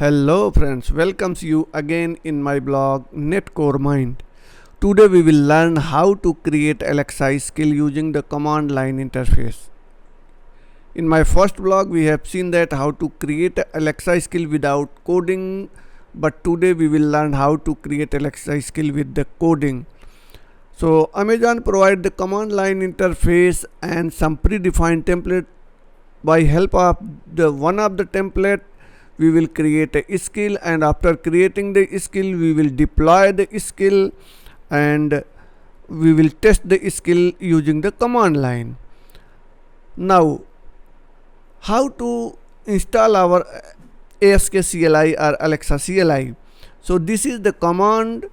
Hello friends, welcomes you again in my blog Netcore Mind. Today we will learn how to create LXI skill using the command line interface. In my first blog we have seen that how to create a LXI skill without coding, but today we will learn how to create LXI skill with the coding. So Amazon provide the command line interface and some predefined template. By help of the one of the template we will create a skill, and after creating the skill we will deploy the skill and we will test the skill using the command line. Now how to install our ASK CLI or Alexa CLI. So this is the command.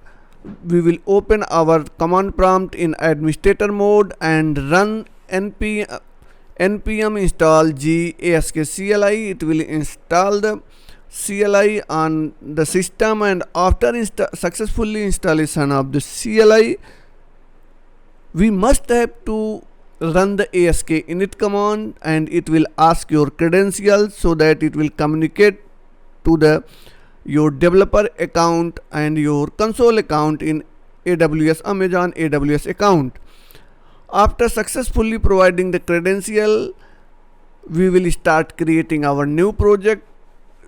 We will open our command prompt in administrator mode and run npm install g ask CLI. It will install the CLI on the system, and after successfully installation of the CLI we must have to run the ask init command, and it will ask your credentials so that it will communicate to the your developer account and your console account in Amazon AWS account. After successfully providing the credential, we will start creating our new project.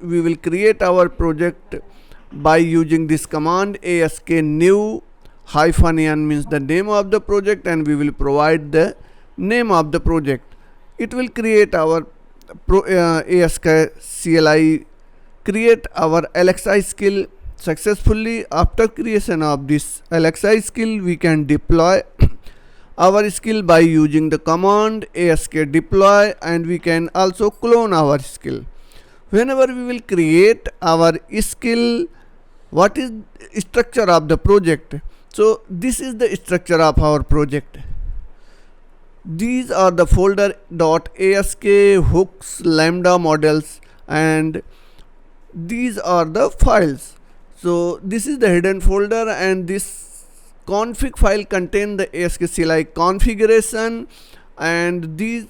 We will create our project by using this command ask new -n means the name of the project, and we will provide the name of the project. It will create our ask CLI, create our LXI skill successfully. After creation of this LXI skill we can deploy our skill by using the command ask deploy, and we can also clone our skill. Whenever we will create our skill, what is structure of the project? So this is the structure of our project. These are the folder .ask, hooks, lambda models, and these are the files. So this is the hidden folder, and this config file contain the ASK CLI configuration, and these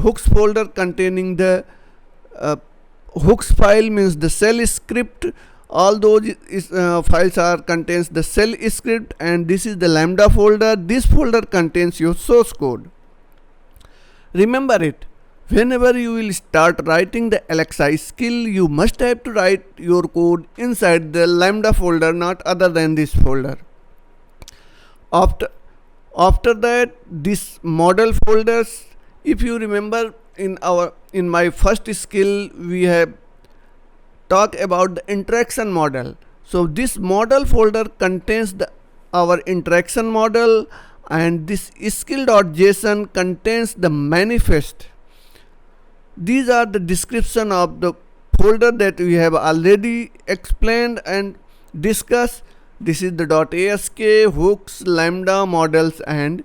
hooks folder containing the hooks file means the shell script. All those files are contains the shell script, and this is the lambda folder. This folder contains your source code. Remember it, whenever you will start writing the LXI skill you must have to write your code inside the lambda folder, not other than this folder. After that, this model folders, if you remember in my first skill we have talked about the interaction model. So this model folder contains our interaction model, and this skill.json contains the manifest. These are the description of the folder that we have already explained and discussed. This is the .ask, hooks, lambda models, and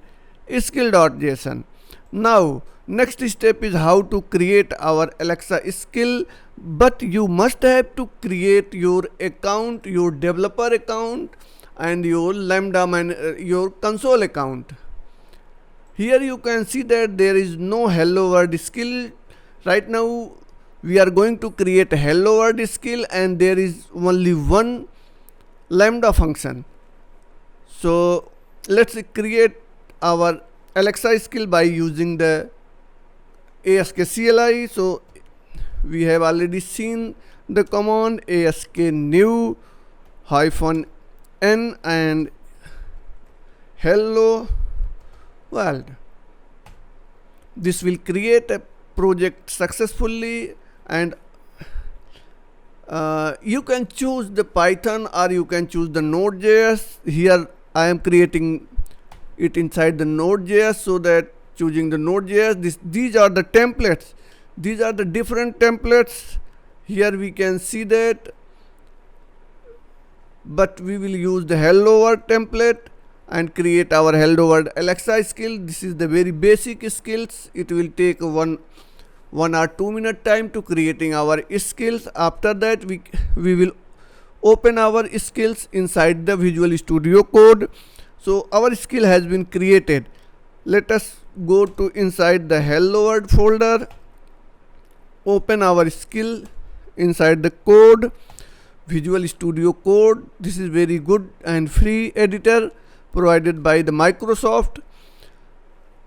skill.json. Now next step is how to create our Alexa skill, but you must have to create your account, your developer account, and your lambda your console account. Here you can see that there is no hello world skill. Right now we are going to create a hello world skill, and there is only one lambda function. So let's create our LXI skill by using the ask CLI. So we have already seen the command ask new -n and hello world. This will create a project successfully, and you can choose the Python or you can choose the Node.js. Here I am creating it inside the Node.js, so that choosing the Node.js, these are the templates. These are the different templates. Here we can see that, but we will use the hello world template and create our hello world LXI skill. This is the very basic skills. It will take one or 2 minute time to creating our skills. After that we will open our skills inside the Visual Studio Code. So our skill has been created. Let us go to inside the hello world folder, open our skill inside the code. Visual Studio Code. This is very good and free editor provided by the Microsoft.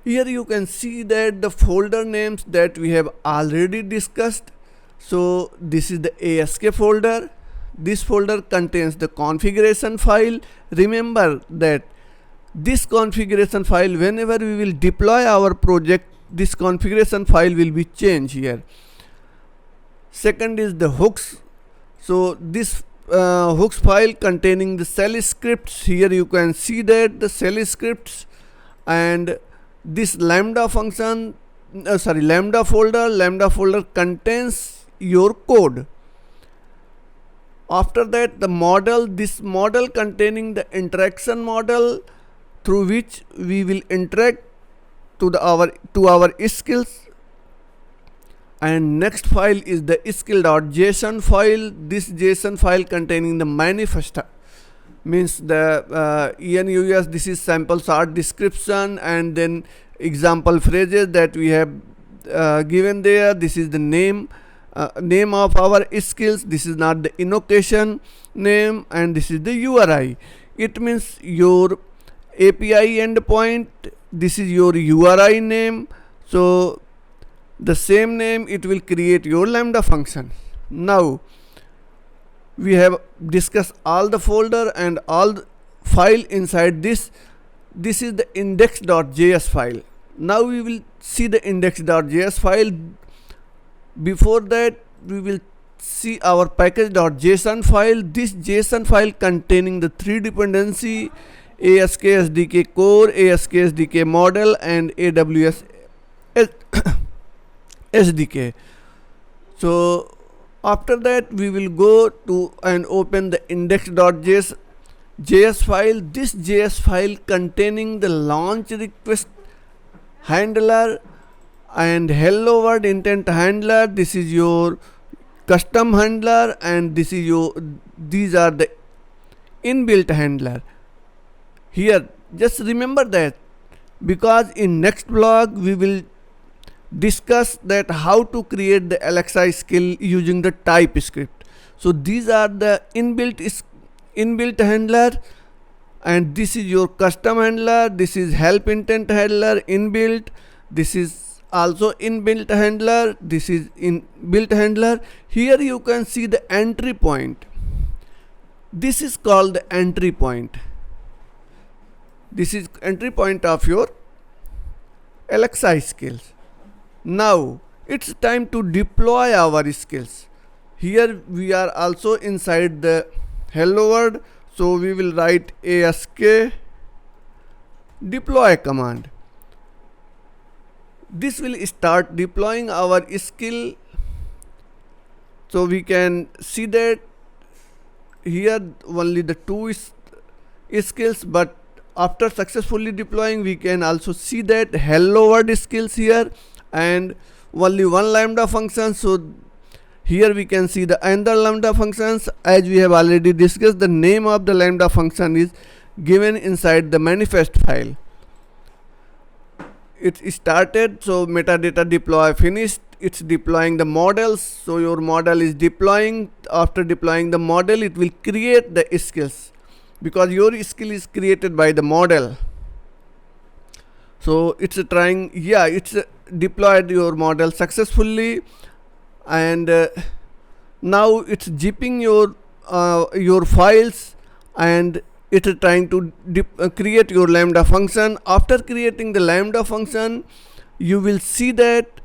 Here you can see that the folder names that we have already discussed. So this is the ASK folder. This folder contains the configuration file. Remember that this configuration file, whenever we will deploy our project, this configuration file will be changed here. Second is the hooks. So this hooks file containing the shell scripts. Here you can see that the shell scripts, and this lambda function, lambda folder contains your code. After that, the model, this model containing the interaction model through which we will interact to our skills. And next file is the skill.json file. This JSON file containing the manifest, means the ENUS. This is sample short description and then example phrases that we have given there. This is the name of our skills. This is not the invocation name, and this is the URI. It means your API endpoint. This is your URI name. So the same name it will create your lambda function. Now we have discussed all the folder and all the file inside this. This is the index.js file. Now we will see the index.js file. Before that, we will see our package.json file. This JSON file containing the three dependency: ASK SDK core, ASK SDK model, and AWS SDK. So after that, we will go to and open the index.js file. This JS file containing the launch request handler and hello world intent handler. This is your custom handler, and these are the inbuilt handler. Here just remember that, because in next blog we will discuss that how to create the LXI skill using the TypeScript. So these are the inbuilt handler, and this is your custom handler. This is help intent handler inbuilt. This is also inbuilt handler. This is inbuilt handler. Here you can see the entry point. This is called the entry point. This is entry point of your LXI skills. Now it's time to deploy our skills. Here we are also inside the hello world, so we will write ask deploy command. This will start deploying our skill. So we can see that here only the two skills, but after successfully deploying we can also see that hello world skills here and only one lambda function. So here we can see the another lambda functions. As we have already discussed, the name of the lambda function is given inside the manifest file. It started, so metadata deploy finished. It's deploying the models. So your model is deploying. After deploying the model, it will create the skills, because your skill is created by the model. So it's deployed your model successfully, and now it's zipping your files, and it is trying to create your lambda function. After creating the lambda function, you will see that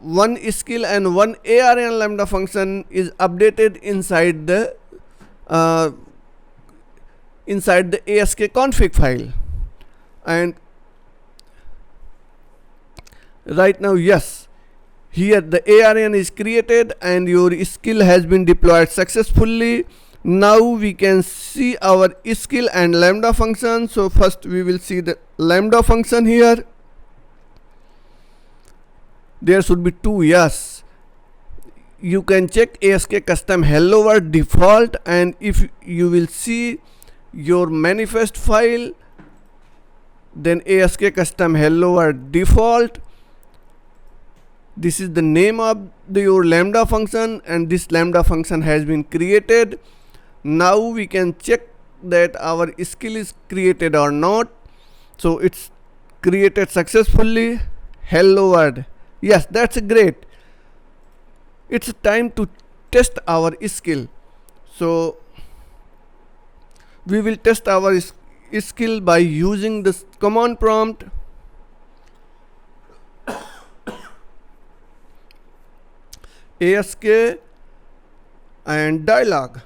one skill and one ARN lambda function is updated inside the ASK config file. And right now, yes, here the ARN is created and your skill has been deployed successfully. Now we can see our skill and lambda function. So first we will see the lambda function here. There should be two. Yes, you can check ASK custom hello world default, and if you will see your manifest file, then ASK custom hello world default. This is the name of your lambda function, and this lambda function has been created. Now we can check that our skill is created or not. So it's created successfully. Hello world. Yes, that's great. It's time to test our skill. So we will test our skill by using this command prompt. ASK and dialog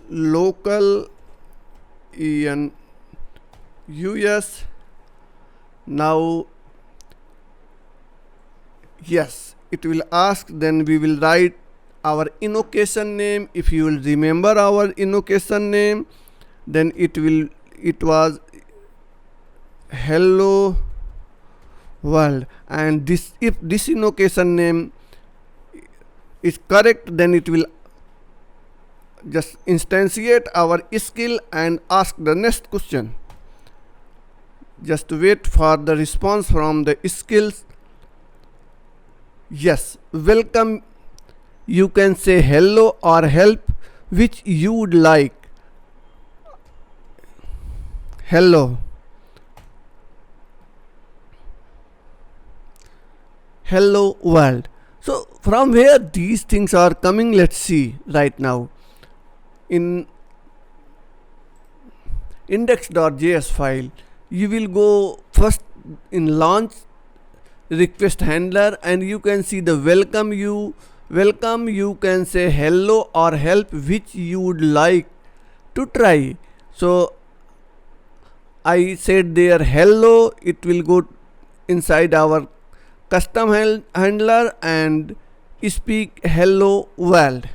local en us. Now yes, it will ask, then we will write our invocation name. If you will remember our invocation name, then it was hello world, and this, if this invocation name is correct, then it will just instantiate our skill and ask the next question. Just wait for the response from the skills. Yes, welcome. You can say hello or help, which you would like. Hello. Hello world. So from where these things are coming, let's see right now. In index.js file, you will go first in launch request handler, and you can see the welcome. You can say hello or help, which you would like to try. So I said there hello. It will go inside our custom handler and speak hello world.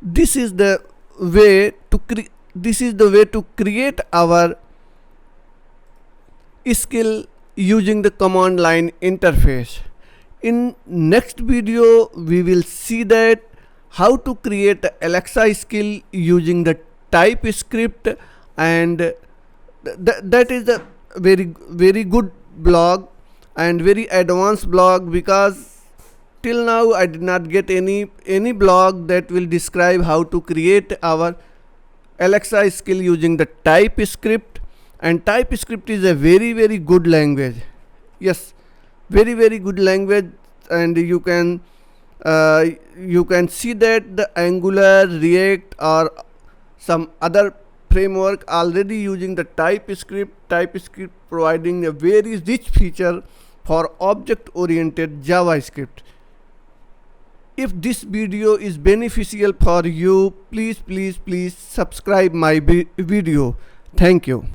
This is the way to create our skill using the command line interface. In next video we will see that how to create Alexa skill using the TypeScript, and that is a very good blog and very advanced blog, because till now I did not get any blog that will describe how to create our Alexa skill using the TypeScript. And TypeScript is a very good language. Yes, very good language, and you can see that the Angular, React or some other framework already using the TypeScript providing a very rich feature for object oriented JavaScript. If this video is beneficial for you, please subscribe my video. Thank you.